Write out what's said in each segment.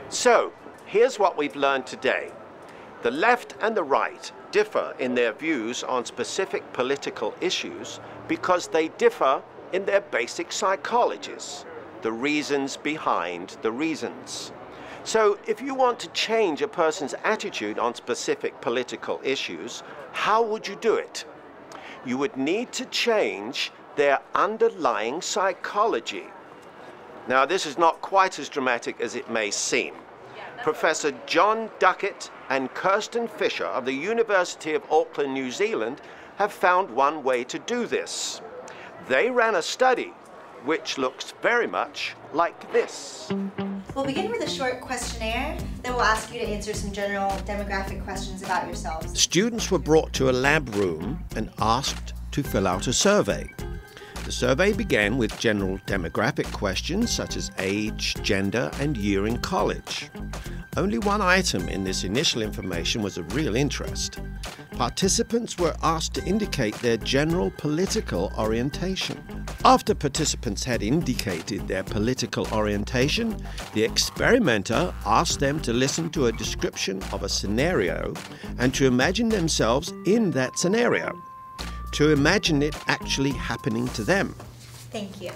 So, here's what we've learned today. The left and the right differ in their views on specific political issues because they differ in their basic psychologies, the reasons behind the reasons. So, if you want to change a person's attitude on specific political issues, how would you do it? You would need to change their underlying psychology. Now, this is not quite as dramatic as it may seem. Professor John Duckett and Kirsten Fisher of the University of Auckland, New Zealand, have found one way to do this. They ran a study which looks very much like this. We'll begin with a short questionnaire that will ask you to answer some general demographic questions about yourselves. Students were brought to a lab room and asked to fill out a survey. The survey began with general demographic questions such as age, gender, and year in college. Only one item in this initial information was of real interest. Participants were asked to indicate their general political orientation. After participants had indicated their political orientation, the experimenter asked them to listen to a description of a scenario and to imagine themselves in that scenario, to imagine it actually happening to them. Thank you.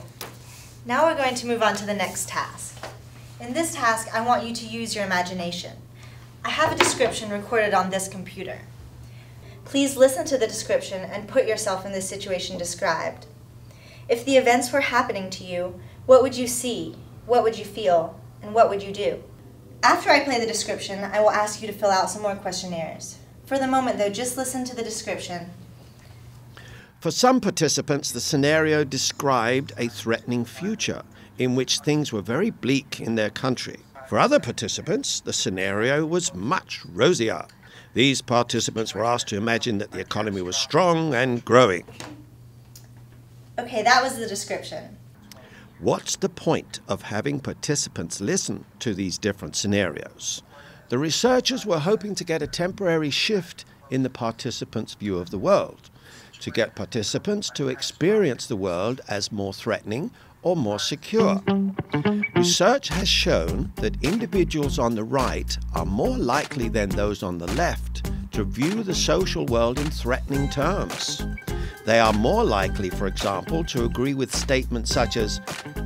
Now we're going to move on to the next task. In this task, I want you to use your imagination. I have a description recorded on this computer. Please listen to the description and put yourself in the situation described. If the events were happening to you, what would you see, what would you feel, and what would you do? After I play the description, I will ask you to fill out some more questionnaires. For the moment though, just listen to the description. For some participants, the scenario described a threatening future in which things were very bleak in their country. For other participants, the scenario was much rosier. These participants were asked to imagine that the economy was strong and growing. Okay, that was the description. What's the point of having participants listen to these different scenarios? The researchers were hoping to get a temporary shift in the participants' view of the world, to get participants to experience the world as more threatening or more secure. Research has shown that individuals on the right are more likely than those on the left to view the social world in threatening terms. They are more likely, for example, to agree with statements such as,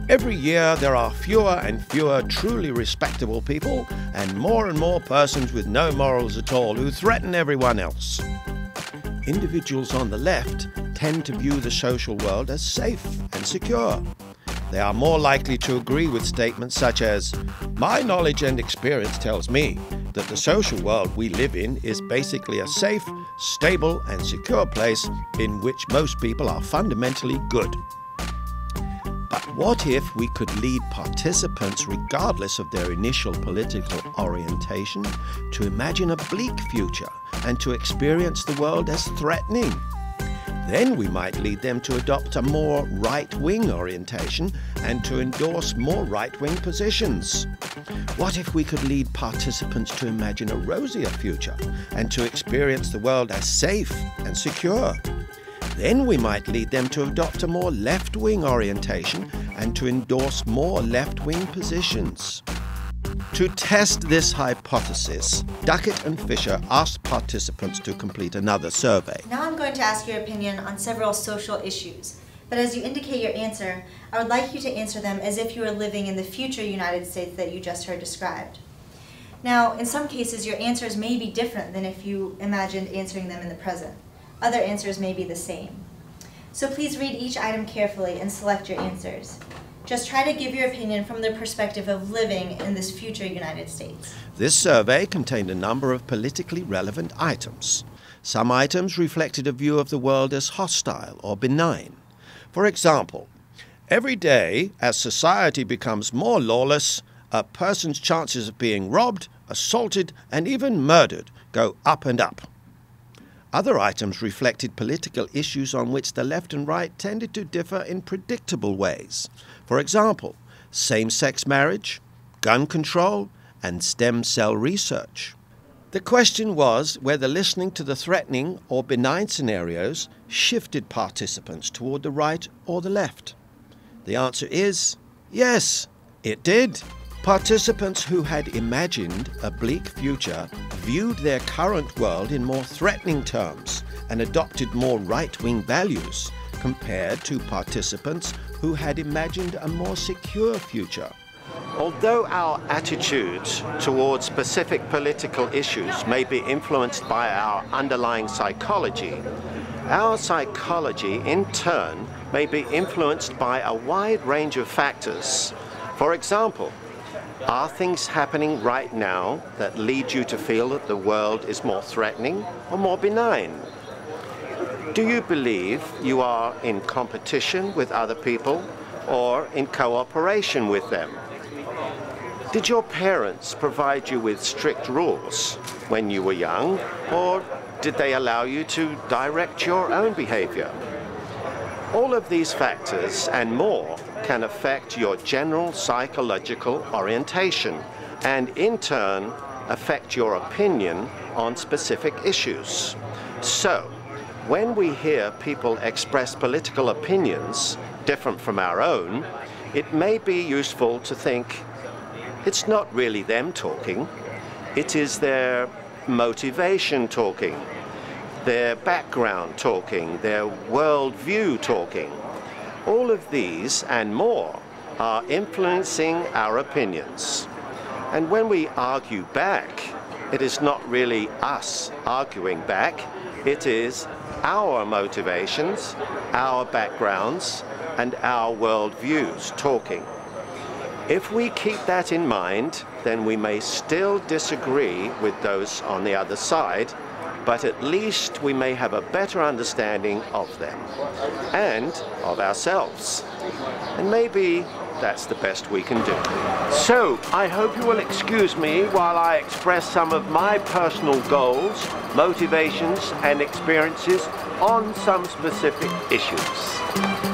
"Every year there are fewer and fewer truly respectable people and more persons with no morals at all who threaten everyone else." Individuals on the left tend to view the social world as safe and secure. They are more likely to agree with statements such as, "My knowledge and experience tells me that the social world we live in is basically a safe, stable, and secure place in which most people are fundamentally good." But what if we could lead participants, regardless of their initial political orientation, to imagine a bleak future and to experience the world as threatening? Then we might lead them to adopt a more right-wing orientation and to endorse more right-wing positions. What if we could lead participants to imagine a rosier future and to experience the world as safe and secure? Then we might lead them to adopt a more left-wing orientation and to endorse more left-wing positions. To test this hypothesis, Duckett and Fisher asked participants to complete another survey. Now I'm going to ask your opinion on several social issues. But as you indicate your answer, I would like you to answer them as if you were living in the future United States that you just heard described. Now, in some cases, your answers may be different than if you imagined answering them in the present. Other answers may be the same. So please read each item carefully and select your answers. Just try to give your opinion from the perspective of living in this future United States. This survey contained a number of politically relevant items. Some items reflected a view of the world as hostile or benign. For example, every day as society becomes more lawless, a person's chances of being robbed, assaulted, and even murdered go up and up. Other items reflected political issues on which the left and right tended to differ in predictable ways. For example, same-sex marriage, gun control, and stem cell research. The question was whether listening to the threatening or benign scenarios shifted participants toward the right or the left. The answer is yes, it did. Participants who had imagined a bleak future viewed their current world in more threatening terms and adopted more right-wing values compared to participants who had imagined a more secure future. Although our attitudes towards specific political issues may be influenced by our underlying psychology, our psychology in turn may be influenced by a wide range of factors. For example, are things happening right now that lead you to feel that the world is more threatening or more benign? Do you believe you are in competition with other people or in cooperation with them? Did your parents provide you with strict rules when you were young, or did they allow you to direct your own behavior? All of these factors and more can affect your general psychological orientation and in turn affect your opinion on specific issues. So, when we hear people express political opinions different from our own, it may be useful to think it's not really them talking, it is their motivation talking, their background talking, their worldview talking. All of these and more are influencing our opinions. And when we argue back, it is not really us arguing back, it is our motivations, our backgrounds, and our worldviews talking. If we keep that in mind, then we may still disagree with those on the other side, but at least we may have a better understanding of them and of ourselves. And maybe that's the best we can do. So, I hope you will excuse me while I express some of my personal goals, motivations, and experiences on some specific issues.